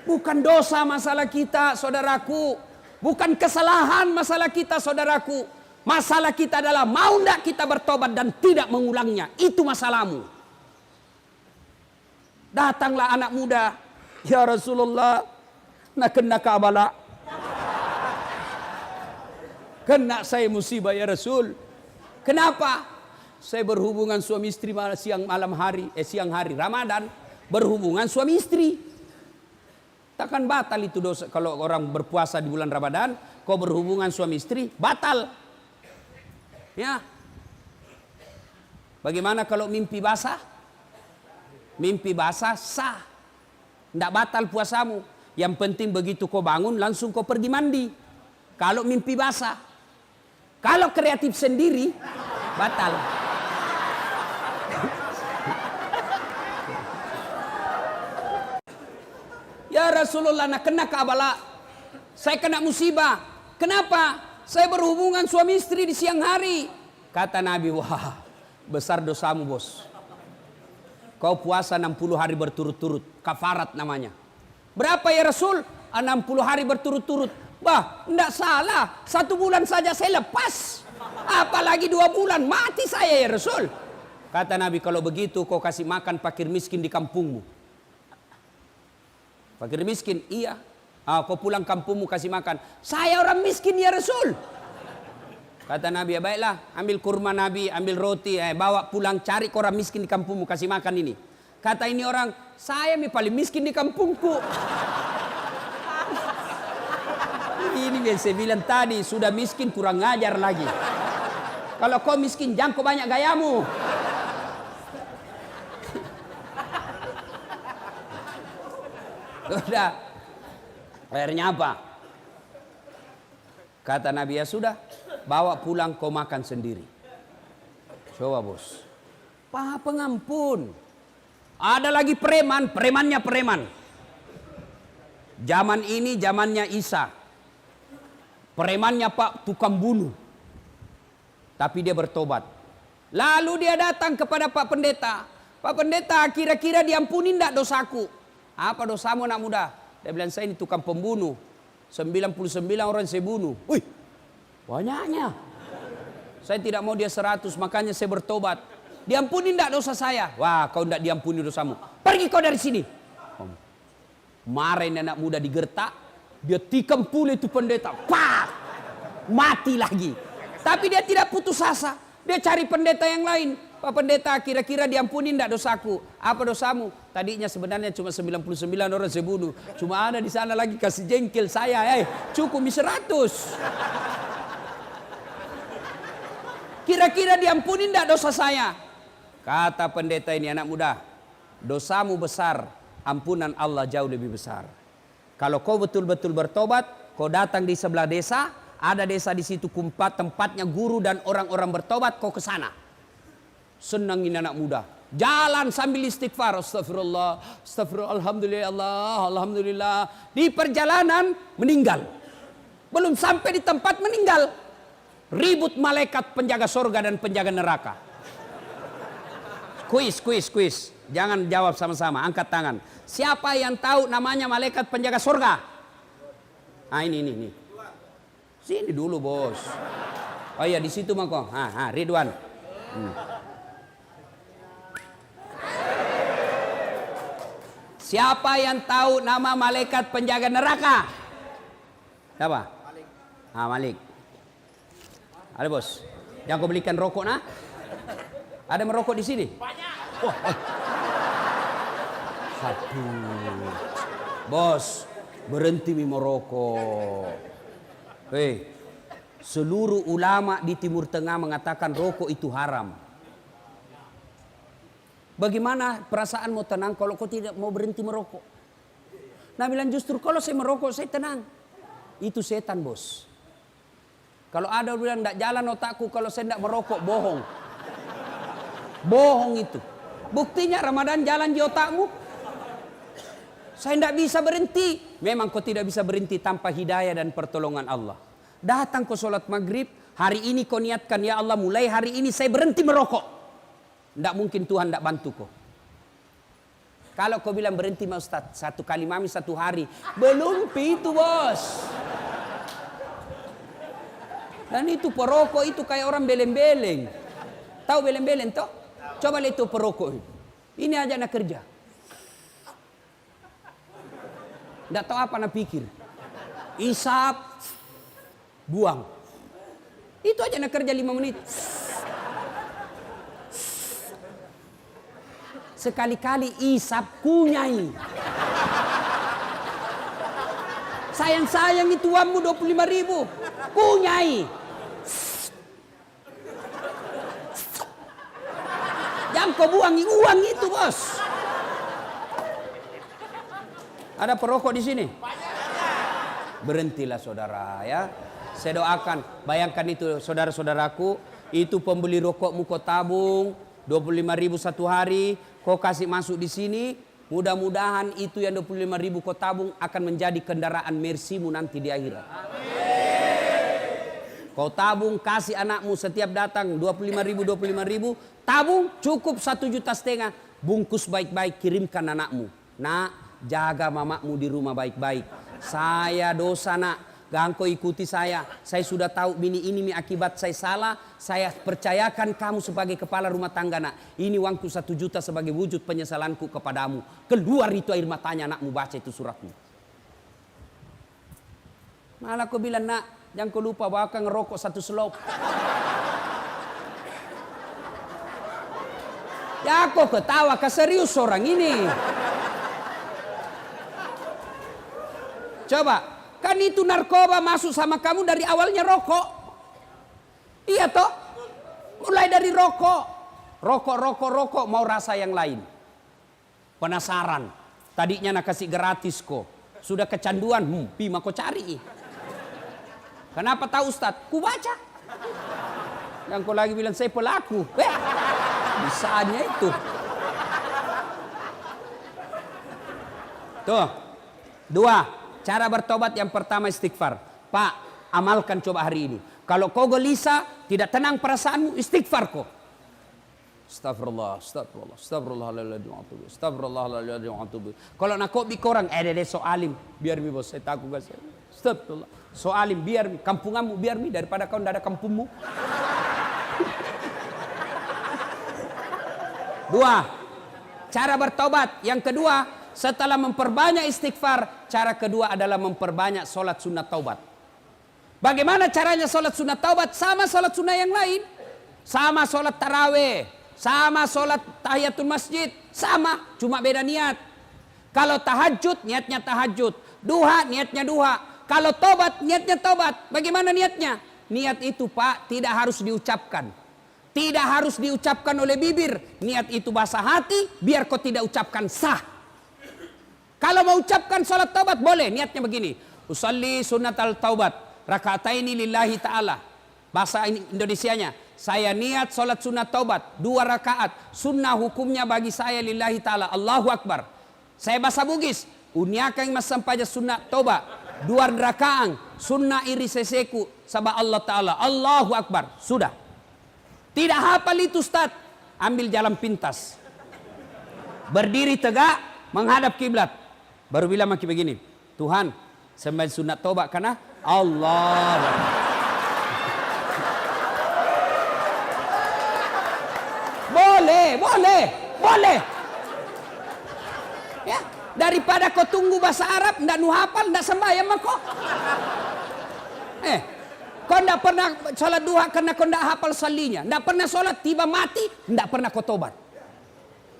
Bukan dosa masalah kita, saudaraku. Bukan kesalahan masalah kita, saudaraku. Masalah kita adalah mau tidak kita bertobat dan tidak mengulangnya. Itu masalahmu. Datanglah anak muda. Ya Rasulullah, nak kena kabala. Kena saya musibah ya Rasul. Kenapa? Saya berhubungan suami istri siang hari Ramadan. Berhubungan suami istri. Takkan batal itu dosa. Kalau orang berpuasa di bulan Ramadan, kau berhubungan suami istri, batal. Ya. Bagaimana kalau mimpi basah? Mimpi basah sah. Tidak batal puasamu. Yang penting begitu kau bangun langsung kau pergi mandi. Kalau mimpi basah. Kalau kreatif sendiri, batal. Ya Rasulullah, nak kena kabala. Saya kena musibah. Kenapa? Saya berhubungan suami istri di siang hari. Kata Nabi, wah, besar dosamu bos. Kau puasa 60 hari berturut-turut, kafarat namanya. Berapa ya Rasul? 60 hari berturut-turut. Bah, enggak salah. 1 bulan saja saya lepas. Apalagi 2 bulan, mati saya ya Rasul. Kata Nabi, kalau begitu kau kasih makan fakir miskin di kampungmu. Fakir miskin, iya. Kau pulang kampungmu kasih makan. Saya orang miskin ya Rasul. Kata Nabi, ya baiklah, ambil kurma Nabi, ambil roti, bawa pulang, cari ke orang miskin di kampungmu, kasih makan ini. Kata ini orang, saya paling miskin di kampungku. Ini yang saya bilang tadi, sudah miskin kurang ngajar lagi. Kalau kau miskin, jangan kau banyak gayamu. Sudah. Akhirnya apa? Kata Nabi, ya sudah, bawa pulang kau makan sendiri. Coba bos. Paha pengampun. Ada lagi preman, premannya preman. Zaman ini zamannya Isa. Premannya Pak tukang bunuh. Tapi dia bertobat. Lalu dia datang kepada Pak Pendeta. Pak Pendeta, kira-kira diampuni enggak dosaku? Apa dosamu anak muda? Dia bilang, saya ini tukang pembunuh. 99 orang saya bunuh. Wih, banyaknya. Saya tidak mau dia 100, makanya saya bertobat. Diampuni enggak dosa saya? Wah, kau enggak diampuni dosamu. Pergi kau dari sini. Marahin anak muda digertak. Dia tikam pula itu pendeta. Pak! Mati lagi. Tapi dia tidak putus asa. Dia cari pendeta yang lain. Pak Pendeta, kira-kira diampuni enggak dosaku? Apa dosamu? Tadinya sebenarnya cuma 99 orang saya bunuh. Cuma ada di sana lagi kasih jengkel saya. Cukup 100. Kira-kira diampuni enggak dosa saya? Kata pendeta ini, anak muda, dosamu besar, ampunan Allah jauh lebih besar. Kalau kau betul-betul bertobat, kau datang di sebelah desa, ada desa di situ tempatnya guru dan orang-orang bertobat, kau ke sana. Senangin anak muda. Jalan sambil istighfar, astagfirullah, astagfirullah, alhamdulillah, Allah, alhamdulillah. Di perjalanan meninggal. Belum sampai di tempat meninggal. Ribut malaikat penjaga surga dan penjaga neraka. Kuis. Jangan jawab sama-sama, angkat tangan. Siapa yang tahu namanya malaikat penjaga surga? Ah, ini. Sini dulu, bos. Oh iya, di situ mangko. Ridwan. Siapa yang tahu nama malaikat penjaga neraka? Siapa? Malik. Ada bos. Jangan kau belikan rokok nah. Ada merokok di sini? Banyak. Aduh. Bos, berhenti merokok. Seluruh ulama di Timur Tengah mengatakan rokok itu haram. Bagaimana perasaan mau tenang kalau kau tidak mau berhenti merokok? Nah bilang justru kalau saya merokok saya tenang. Itu setan bos. Kalau ada bilang tidak jalan otakku kalau saya tidak merokok, bohong. Bohong itu. Buktinya Ramadan jalan di otakmu. Saya tidak bisa berhenti. Memang kau tidak bisa berhenti tanpa hidayah dan pertolongan Allah. Datang ke sholat maghrib. Hari ini kau niatkan, ya Allah mulai hari ini saya berhenti merokok. Tidak mungkin Tuhan tidak bantu kau. Kalau kau bilang berhenti ma Ustaz, 1 kali mami 1 hari. Belum itu bos. Dan itu perokok itu kayak orang beleng-beleng. Tahu beleng-beleng toh? Coba lihat itu perokok. Ini aja nak kerja. Tidak tahu apa nak pikir. Isap, buang. Itu aja nak kerja 5 menit. Sekali-kali isap kunyai. Sayang-sayang itu uangmu 25.000. Kunyai. Jangan kau buangi uang itu bos. Ada perokok di sini? Berhentilah saudara ya. Saya doakan, bayangkan itu saudara-saudaraku, itu pembeli rokokmu kau tabung 25.000 1 hari, kau kasih masuk di sini, Mudah-mudahan itu yang 25.000 kau tabung akan menjadi kendaraan Mercy-mu nanti di akhirat. Kau tabung, kasih anakmu setiap datang 25.000, tabung cukup 1,5 juta, bungkus baik-baik, kirimkan anakmu. Nak, jaga mamamu di rumah baik-baik. Saya dosa nak, gangko ikuti saya sudah tahu ini akibat saya salah. Saya percayakan kamu sebagai kepala rumah tangga nak. Ini uangku 1 juta sebagai wujud penyesalanku kepadamu. Keluar itu air matanya anakmu baca itu suratmu. Malah aku bilang nak, jangan kau lupa bahwa kau ngerokok 1 selop. Ya kok ketawa, serius orang ini. Coba, kan itu narkoba masuk sama kamu dari awalnya rokok. Iya toh? Mulai dari rokok. Rokok, mau rasa yang lain. Penasaran. Tadinya nak kasih gratis kok. Sudah kecanduan, pima kau cari. Kenapa tahu Ustadz? Ku baca. Yang kau lagi bilang saya pelaku. Bisanya itu. Tuh. 2. Cara bertobat yang pertama istighfar. Pak, amalkan coba hari ini. Kalau kau gelisah, tidak tenang perasaanmu, istighfar kau. Astagfirullah. Kalau nak kau bikorang, soalim. Biar mi bos, saya takut gak saya. Astagfirullah. Soalim, biar mi. Kampunganmu, biar mi. Daripada kau tidak ada kampungmu. 2. Cara bertobat. Yang kedua, setelah memperbanyak istighfar, cara kedua adalah memperbanyak sholat sunat taubat. Bagaimana caranya sholat sunat taubat? Sama sholat sunat yang lain. Sama sholat taraweh. Sama sholat tahiyatul masjid. Sama, cuma beda niat. Kalau tahajud, niatnya tahajud. Duha, niatnya duha. Kalau tobat, niatnya tobat. Bagaimana niatnya? Niat itu Pak, tidak harus diucapkan. Tidak harus diucapkan oleh bibir. Niat itu bahasa hati, biar kau tidak ucapkan sah. Kalau mau ucapkan sholat taubat boleh, niatnya begini. Usalli sunnatal taubat, raka'ataini lillahi ta'ala. Bahasa Indonesianya, saya niat sholat sunat taubat, 2 rakaat. Sunnah hukumnya bagi saya lillahi ta'ala, Allahu Akbar. Saya bahasa Bugis, uniakang masampaja sunat taubat, 2 rakaat. Sunnah iri seseku, sabah Allah ta'ala, Allahu Akbar. Sudah. Tidak hafal itu Ustaz, ambil jalan pintas. Berdiri tegak, menghadap kiblat. Baru bilang maki begini, Tuhan, sembahyang sunat taubat karena Allah. Boleh. Ya, daripada kau tunggu bahasa Arab, ndak nu hafal, ndak sembahyang mah kau. Kau ndak pernah sholat duha karena kau ndak hafal salinya, ndak pernah sholat tiba mati, ndak pernah kau tobat.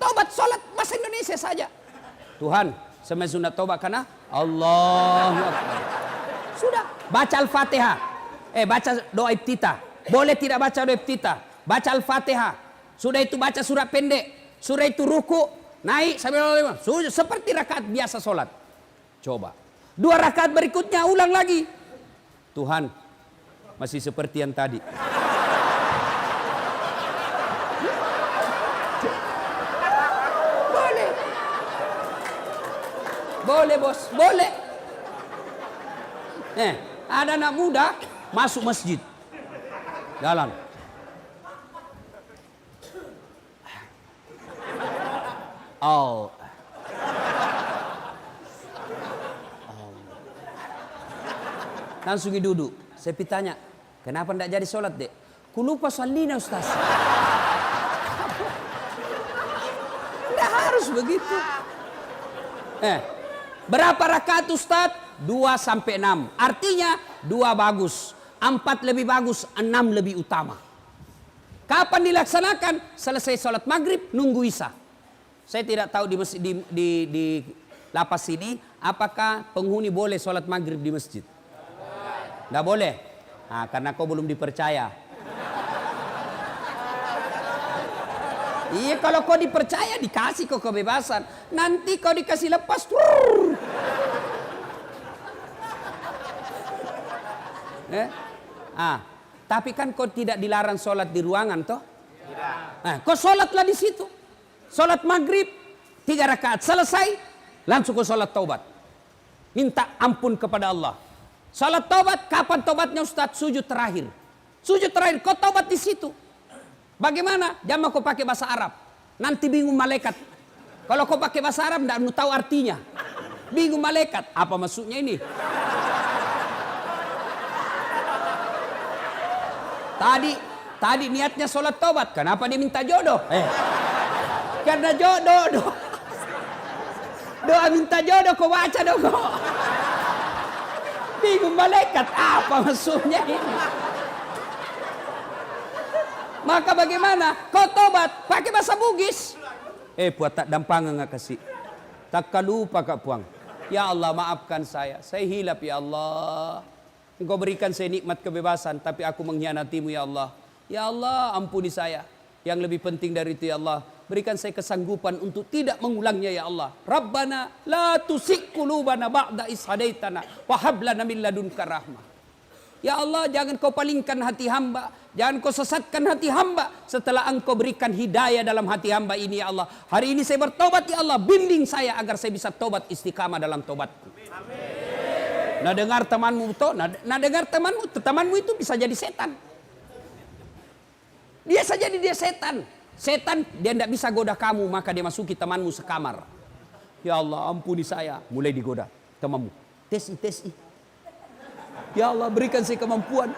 Tobat sholat bahasa Indonesia saja. Tuhan, sembahyang sunat taubat karena Allahu Akbar. Sudah, baca Al-Fatihah. Baca doa iftitah. Boleh tidak baca doa iftitah? Baca Al-Fatihah. Sudah itu baca surat pendek. Sudah itu ruku, naik sampai seperti rakaat biasa sholat. Coba. 2 rakaat berikutnya ulang lagi. Tuhan, masih seperti yang tadi. Boleh bos, boleh. Ada anak muda masuk masjid. Jalan. Langsung duduk. Saya tanya, kenapa tidak jadi sholat dek? Ku lupa salina Ustaz. Tidak harus begitu. Berapa rakaat Ustaz? 2 sampai 6. Artinya 2 bagus, 4 lebih bagus, 6 lebih utama. Kapan dilaksanakan? Selesai sholat maghrib, nunggu isya. Saya tidak tahu di masjid, di lapas ini apakah penghuni boleh sholat maghrib di masjid? Tidak boleh. Nah, karena kau belum dipercaya. Iya, kalau kau dipercaya dikasih kau kebebasan. Nanti kau dikasih lepas. Tapi kan kau tidak dilarang sholat di ruangan toh? Tidak. Kau sholatlah di situ. Sholat maghrib 3 rakaat selesai, langsung ke sholat taubat. Minta ampun kepada Allah. Sholat taubat, kapan taubatnya Ustaz? Sujud terakhir. Sujud terakhir, kau taubat di situ. Bagaimana? Jangan kau pakai bahasa Arab. Nanti bingung malaikat. Kalau kau pakai bahasa Arab, tidak tahu artinya. Bingung malaikat. Apa maksudnya ini? Tadi niatnya sholat taubat. Kenapa dia minta jodoh? Karena jodoh. Doa minta jodoh, kau baca dong. Bingung malaikat. Apa maksudnya ini? Maka bagaimana? Kau tobat pakai bahasa Bugis. Puat tak dampangan nggak kasih. Tak lupa kak puang. Ya Allah maafkan saya hilap ya Allah. Engkau berikan saya nikmat kebebasan, tapi aku mengkhianatimu ya Allah. Ya Allah ampuni saya. Yang lebih penting dari itu ya Allah, berikan saya kesanggupan untuk tidak mengulangnya ya Allah. Rabbana la tusik qulubana ba'da is hadaitana wa hab lana min ladunka rahmah. Ya Allah, jangan kau palingkan hati hamba. Jangan kau sesatkan hati hamba setelah engkau berikan hidayah dalam hati hamba ini ya Allah. Hari ini saya bertobat ya Allah. Bimbing saya agar saya bisa tobat istiqamah dalam tobatku. Amin. Nah dengar temanmu temanmu itu bisa jadi setan. Dia saja dia setan. Setan dia tidak bisa goda kamu, maka dia masuki temanmu sekamar. Ya Allah ampuni saya. Mulai digoda temanmu. Tesi. Ya Allah berikan saya kemampuan.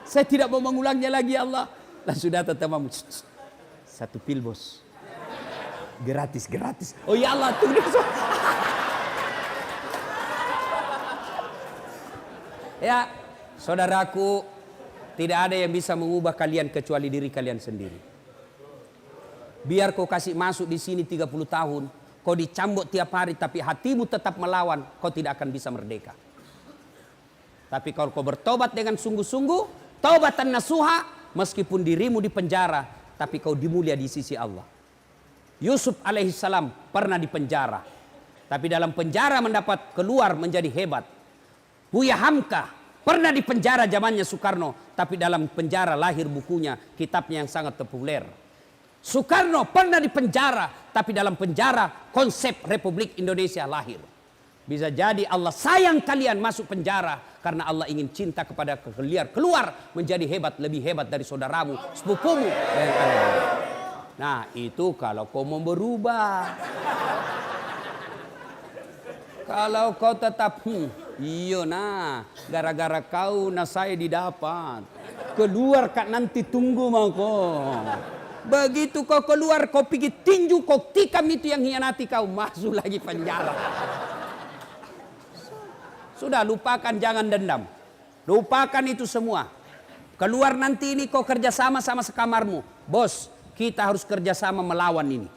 Saya tidak mau mengulangnya lagi ya Allah. Langsung datang temanmu. 1 pil bos. Gratis. Oh ya Allah tunggu. Ya saudaraku, tidak ada yang bisa mengubah kalian kecuali diri kalian sendiri. Biar kau kasih masuk di sini 30 tahun. Kau dicambuk tiap hari tapi hatimu tetap melawan. Kau tidak akan bisa merdeka. Tapi kalau kau bertobat dengan sungguh-sungguh, taubatan nasuha, meskipun dirimu di penjara, tapi kau dimulia di sisi Allah. Yusuf alaihissalam pernah di penjara, tapi dalam penjara mendapat keluar menjadi hebat. Buya Hamka pernah di penjara zamannya Soekarno, tapi dalam penjara lahir bukunya, kitabnya yang sangat populer. Soekarno pernah di penjara, tapi dalam penjara konsep Republik Indonesia lahir. Bisa jadi Allah sayang kalian masuk penjara karena Allah ingin cinta kepada kalian keluar menjadi hebat, lebih hebat dari saudaramu, sepupumu. Nah itu kalau kau mau berubah. Kalau kau tetap iya nah gara-gara kau nah saya didapat. Keluar kak nanti tunggu mau kau. Begitu kau keluar kau pergi tinju kau tikam itu yang hianati kau masuk lagi penjara. Sudah lupakan, jangan dendam. Lupakan itu semua. Keluar nanti ini kau kerjasama sama sekamarmu. Bos, kita harus kerjasama melawan ini.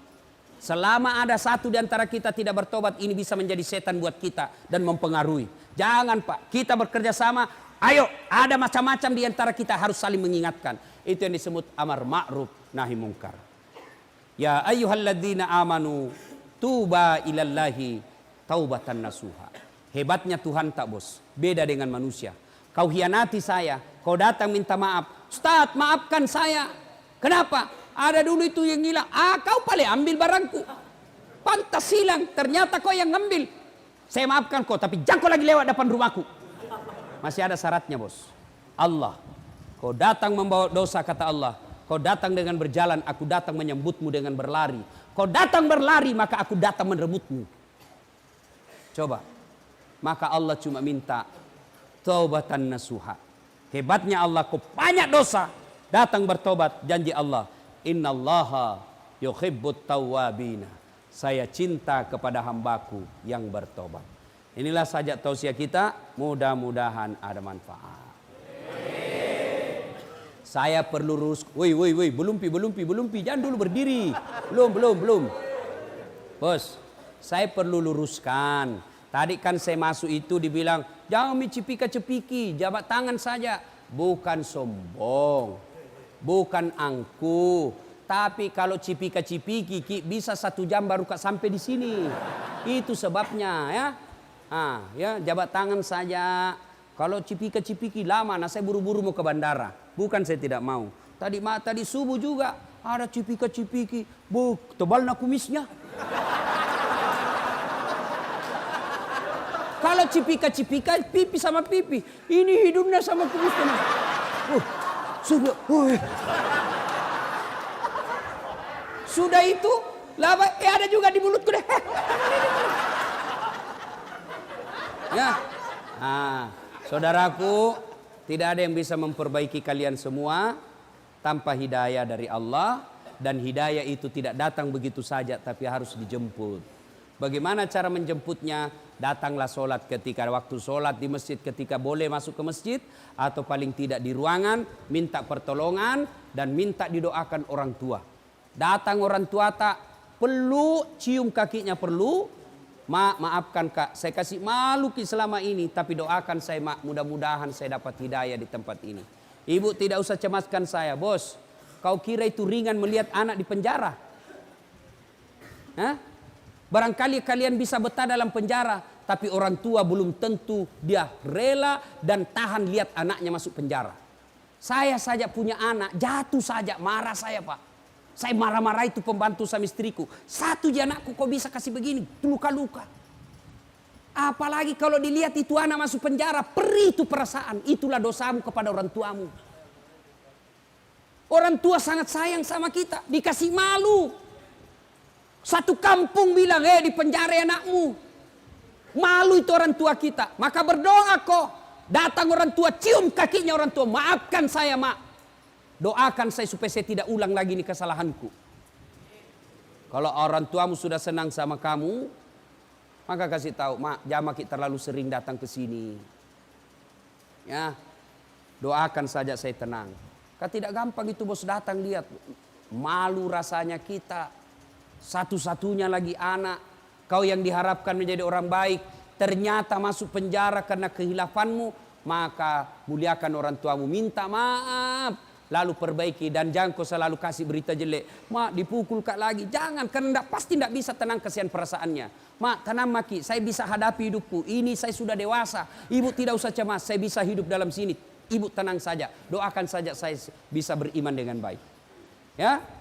Selama ada satu di antara kita tidak bertobat, ini bisa menjadi setan buat kita dan mempengaruhi. Jangan Pak, kita bekerja sama. Ayo, ada macam-macam di antara kita harus saling mengingatkan. Itu yang disebut amar ma'ruf nahi mungkar. Ya ayyuhalladzina amanu tuba ilallahi taubatan nasuha. Hebatnya Tuhan tak bos, beda dengan manusia. Kau hianati saya, kau datang minta maaf. Ustaz maafkan saya. Kenapa? Ada dulu itu yang hilang. Kau paling ambil barangku. Pantas hilang, ternyata kau yang ngambil. Saya maafkan kau, tapi jangan kau lagi lewat depan rumahku. Masih ada syaratnya bos. Allah, kau datang membawa dosa kata Allah. Kau datang dengan berjalan, aku datang menyambutmu dengan berlari. Kau datang berlari, maka aku datang merebutmu. Coba. Maka Allah cuma minta taubatan nasuha. Hebatnya Allah, kau banyak dosa, datang bertobat. Janji Allah, innallaha yuhibbut tawwabina. Saya cinta kepada hambaku yang bertobat. Inilah saja tausiah kita, mudah-mudahan ada manfaat. Saya perlu lurus. Woi, belum pi, jangan dulu berdiri. Belum. Bos, saya perlu luruskan. Tadi kan saya masuk itu dibilang, jangan cipika-cepiki, jabat tangan saja. Bukan sombong, bukan angkuh. Tapi kalau cipika-cipiki bisa 1 jam baru sampai di sini. Itu sebabnya ya. Ya jabat tangan saja. Kalau cipika-cipiki lama, nah saya buru-buru mau ke bandara. Bukan saya tidak mau. Tadi subuh juga ada cipika-cipiki. Tebal nak kumisnya. Kalau cipika-cipika, pipi sama pipi. Ini hidungnya sama kumisnya. Sudah. Sudah itu, laba, ada juga di mulutku deh. Ya. Nah, saudaraku, tidak ada yang bisa memperbaiki kalian semua tanpa hidayah dari Allah. Dan hidayah itu tidak datang begitu saja, tapi harus dijemput. Bagaimana cara menjemputnya? Datanglah sholat ketika waktu sholat di masjid, ketika boleh masuk ke masjid, atau paling tidak di ruangan, minta pertolongan dan minta didoakan orang tua. Datang orang tua tak perlu cium kakinya, perlu. Maafkan kak, saya kasih malu selama ini, tapi doakan saya mak, mudah-mudahan saya dapat hidayah di tempat ini. Ibu tidak usah cemaskan saya, bos. Kau kira itu ringan melihat anak di penjara? Hah? Barangkali kalian bisa betah dalam penjara, tapi orang tua belum tentu dia rela dan tahan lihat anaknya masuk penjara. Saya saja punya anak, jatuh saja marah saya pak. Saya marah-marah itu pembantu sama istriku. Satu je anakku kok bisa kasih begini, luka-luka. Apalagi kalau dilihat itu anak masuk penjara, perih itu perasaan. Itulah dosamu kepada orang tuamu. Orang tua sangat sayang sama kita, dikasih malu. Satu kampung bilang, di penjara anakmu. Malu itu orang tua kita. Maka berdoa kok. Datang orang tua, cium kakinya orang tua. Maafkan saya mak. Doakan saya supaya saya tidak ulang lagi ini kesalahanku. Kalau orang tuamu sudah senang sama kamu, maka kasih tahu, mak, jangan terlalu sering datang ke sini. Ya, doakan saja saya tenang. Kan tidak gampang itu bos datang lihat. Malu rasanya kita. Satu-satunya lagi anak. Kau yang diharapkan menjadi orang baik. Ternyata masuk penjara karena kehilafanmu. Maka muliakan orang tuamu. Minta maaf. Lalu perbaiki. Dan jangan kau selalu kasih berita jelek. Mak dipukul kak lagi. Jangan. Karena pasti tidak bisa tenang kasihan perasaannya. Mak tenang maki. Saya bisa hadapi hidupku. Ini saya sudah dewasa. Ibu tidak usah cemas. Saya bisa hidup dalam sini. Ibu tenang saja. Doakan saja saya bisa beriman dengan baik. Ya.